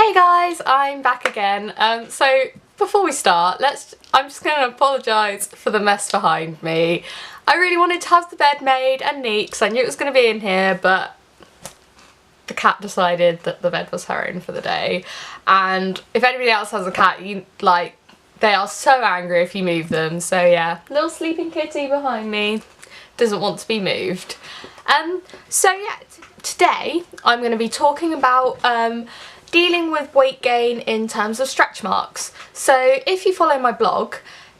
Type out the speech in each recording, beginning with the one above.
Hey guys, I'm back again. So before we start, I'm just going to apologise for the mess behind me. I really wanted to have the bed made and neat because I knew it was going to be in here, but the cat decided that the bed was her own for the day. And if anybody else has a cat, they are so angry if you move them. So yeah, little sleeping kitty behind me doesn't want to be moved. So yeah, today I'm going to be talking about dealing with weight gain in terms of stretch marks. So if you follow my blog,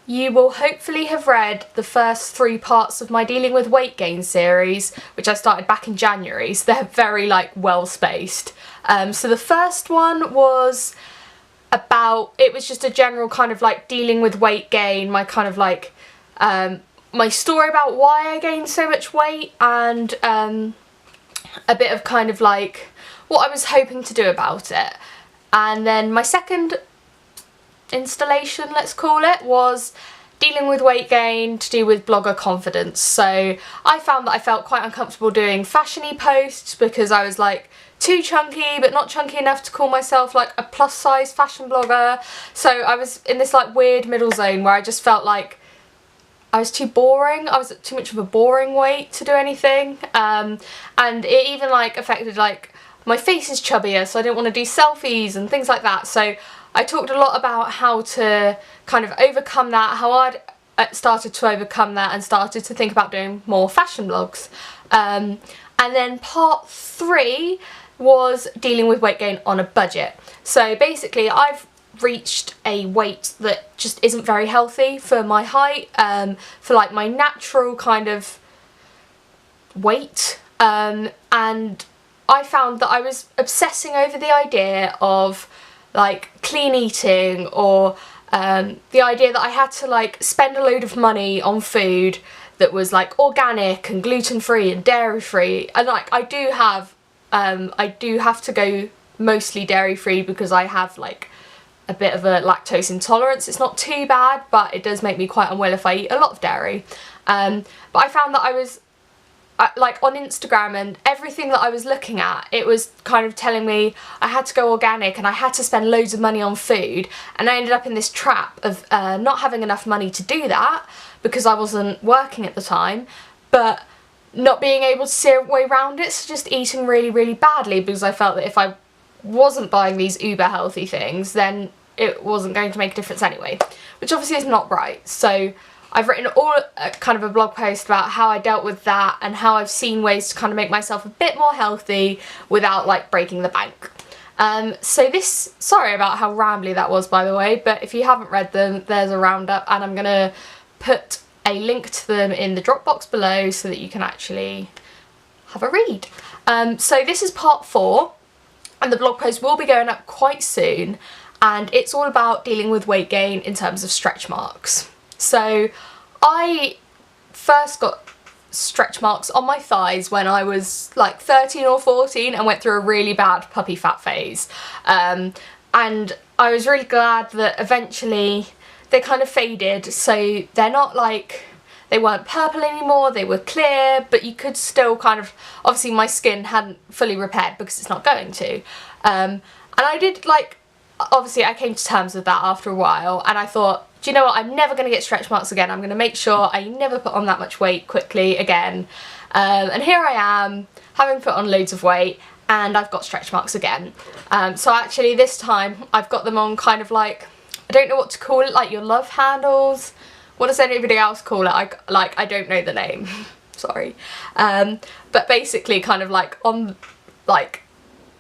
you will hopefully have read the first 3 parts of my Dealing with Weight Gain series, which I started back in January, so they're very well spaced. So the first one was it was just a general kind of dealing with weight gain, my kind of my story about why I gained so much weight, and a bit of kind of what I was hoping to do about it. And then my second installation, let's call it, was dealing with weight gain to do with blogger confidence. So I found that I felt quite uncomfortable doing fashion-y posts because I was too chunky but not chunky enough to call myself a plus size fashion blogger. So I was in this weird middle zone where I just felt like I was too boring. I was at too much of a boring weight to do anything, and it even affected my face is chubbier, so I didn't want to do selfies and things like that. So I talked a lot about how to kind of overcome that, how I'd started to overcome that and started to think about doing more fashion blogs. And then part 3 was dealing with weight gain on a budget. So basically I've reached a weight that just isn't very healthy for my height, for my natural kind of weight, and I found that I was obsessing over the idea of clean eating, or the idea that I had to spend a load of money on food that was organic and gluten-free and dairy-free. And I do have to go mostly dairy-free because I have a bit of a lactose intolerance. It's not too bad, but it does make me quite unwell if I eat a lot of dairy. But I found that I was on Instagram, and everything that I was looking at, it was kind of telling me I had to go organic and I had to spend loads of money on food, and I ended up in this trap of not having enough money to do that because I wasn't working at the time, but not being able to see a way around it, so just eating really, really badly because I felt that if I wasn't buying these uber healthy things, then it wasn't going to make a difference anyway, which obviously is not right. So I've written kind of a blog post about how I dealt with that and how I've seen ways to kind of make myself a bit more healthy without breaking the bank. So sorry about how rambly that was, by the way, but if you haven't read them, there's a roundup, and I'm gonna put a link to them in the Dropbox below so that you can actually have a read. So this is part 4, and the blog post will be going up quite soon, and it's all about dealing with weight gain in terms of stretch marks. So I first got stretch marks on my thighs when I was 13 or 14 and went through a really bad puppy fat phase. And I was really glad that eventually they kind of faded, so they're not they weren't purple anymore, they were clear, but you could still kind of, obviously my skin hadn't fully repaired because it's not going to. And I did obviously I came to terms with that after a while, and I thought, do you know what, I'm never going to get stretch marks again. I'm going to make sure I never put on that much weight quickly again. And here I am, having put on loads of weight, and I've got stretch marks again. So actually this time I've got them on kind of I don't know what to call it, your love handles. What does anybody else call it? I don't know the name. Sorry. But basically kind of on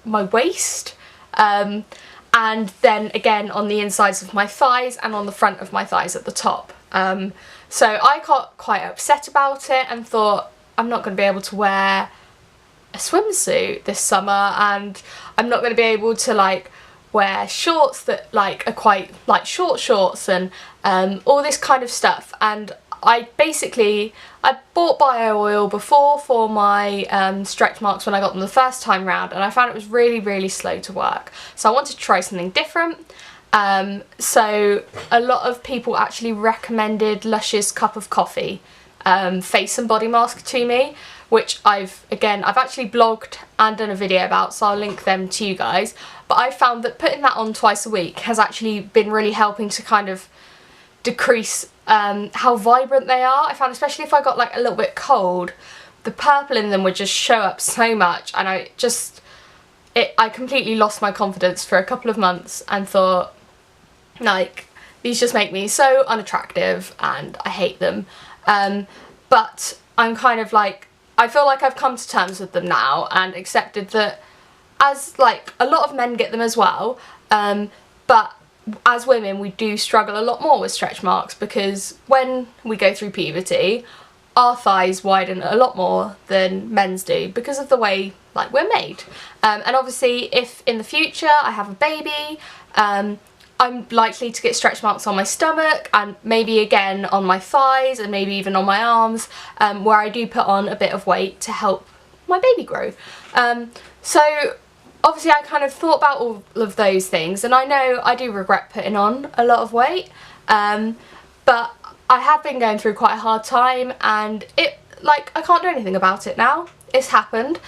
my waist. And then again on the insides of my thighs and on the front of my thighs at the top. So I got quite upset about it and thought, I'm not going to be able to wear a swimsuit this summer, and I'm not going to be able to wear shorts that are quite short shorts and all this kind of stuff. And I bought bio oil before for my stretch marks when I got them the first time round, and I found it was really, really slow to work. So I wanted to try something different. So a lot of people actually recommended Lush's Cup of Coffee face and body mask to me, which I've actually blogged and done a video about, so I'll link them to you guys. But I found that putting that on twice a week has actually been really helping to kind of decrease how vibrant they are. I found, especially if I got like a little bit cold, the purple in them would just show up so much, and I completely lost my confidence for a couple of months and thought, like, these just make me so unattractive and I hate them. But I'm kind of like, I feel like I've come to terms with them now and accepted that, as like a lot of men get them as well, but as women we do struggle a lot more with stretch marks, because when we go through puberty our thighs widen a lot more than men's do because of the way like we're made. And obviously if in the future I have a baby, I'm likely to get stretch marks on my stomach and maybe again on my thighs and maybe even on my arms, where I do put on a bit of weight to help my baby grow. So obviously I kind of thought about all of those things, and I know I do regret putting on a lot of weight, but I have been going through quite a hard time, and I can't do anything about it now. It's happened.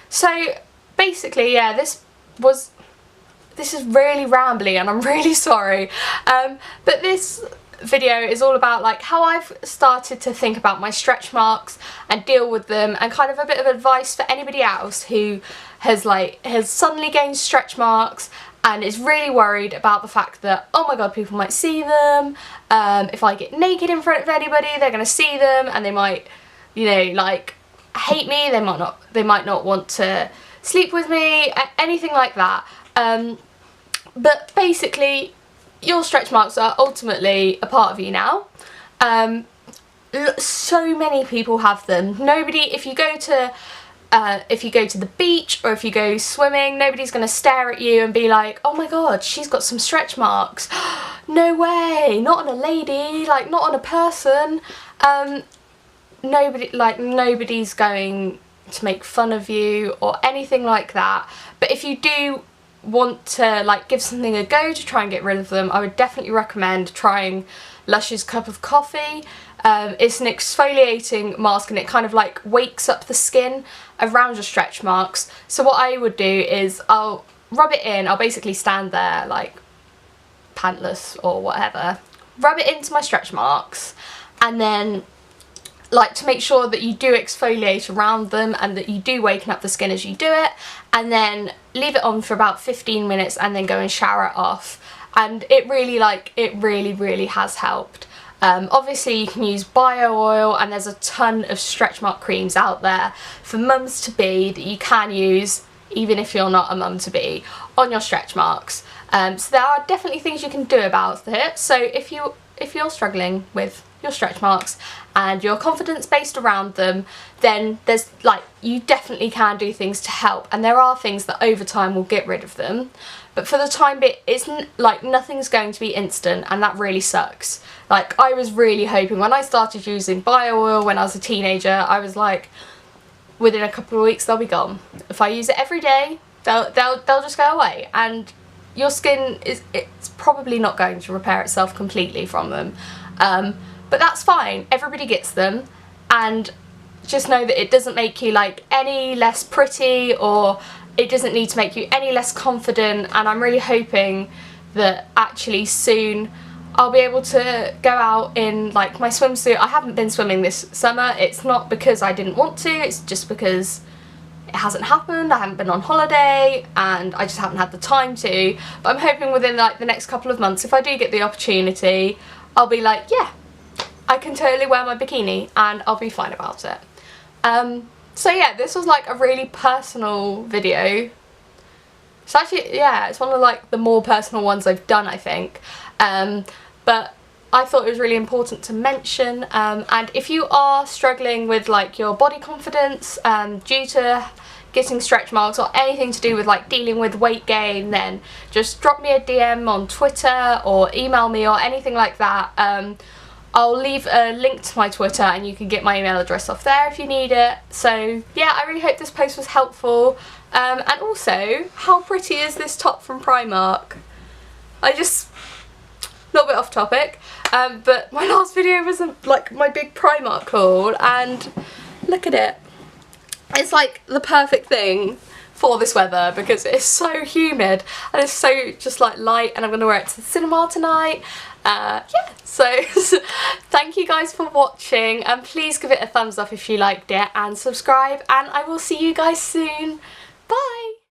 So basically, yeah, this is really rambly and I'm really sorry. But this video is all about like how I've started to think about my stretch marks and deal with them, and kind of a bit of advice for anybody else who has suddenly gained stretch marks and is really worried about the fact that, oh my god, people might see them. If I get naked in front of anybody, they're gonna see them and they might, you know, like hate me. They might not want to sleep with me, anything like that. But basically, your stretch marks are ultimately a part of you now. So many people have them. If you go to the beach or if you go swimming, nobody's going to stare at you and be like, oh my god, she's got some stretch marks. No way, not on a lady, like not on a person. Nobody's going to make fun of you or anything like that. But if you do want to like give something a go to try and get rid of them, I would definitely recommend trying Lush's Cup of Coffee. It's an exfoliating mask and it kind of like wakes up the skin around your stretch marks. So what I would do is I'll rub it in, I'll basically stand there like pantless or whatever, rub it into my stretch marks, and then like to make sure that you do exfoliate around them and that you do waken up the skin as you do it, and then leave it on for about 15 minutes and then go and shower it off. And it really has helped. Obviously you can use bio oil, and there's a ton of stretch mark creams out there for mums to be that you can use even if you're not a mum to be on your stretch marks. So there are definitely things you can do about it. So if you're struggling with your stretch marks and your confidence based around them, then there's you definitely can do things to help, and there are things that over time will get rid of them. But for the time being, it's nothing's going to be instant, and that really sucks. Like, I was really hoping when I started using bio oil when I was a teenager, I was like, within a couple of weeks they'll be gone. If I use it every day, they'll just go away, and your skin it's probably not going to repair itself completely from them. But that's fine, everybody gets them, and just know that it doesn't make you like any less pretty, or it doesn't need to make you any less confident. And I'm really hoping that actually soon I'll be able to go out in like my swimsuit. I haven't been swimming this summer. It's not because I didn't want to, it's just because it hasn't happened. I haven't been on holiday and I just haven't had the time to. But I'm hoping within like the next couple of months, if I do get the opportunity, I'll be like, yeah, I can totally wear my bikini and I'll be fine about it. So yeah, this was like a really personal video. It's actually, yeah, it's one of like the more personal ones I've done, I think. But I thought it was really important to mention. And if you are struggling with like your body confidence due to getting stretch marks or anything to do with like dealing with weight gain, then just drop me a DM on Twitter or email me or anything like that. I'll leave a link to my Twitter and you can get my email address off there if you need it. So yeah, I really hope this post was helpful. And also, how pretty is this top from Primark? A little bit off topic, but my last video was like my big Primark haul, and look at it. It's like the perfect thing for this weather because it's so humid and it's so just like light, and I'm going to wear it to the cinema tonight. Yeah, so thank you guys for watching, and please give it a thumbs up if you liked it, and subscribe, and I will see you guys soon. Bye!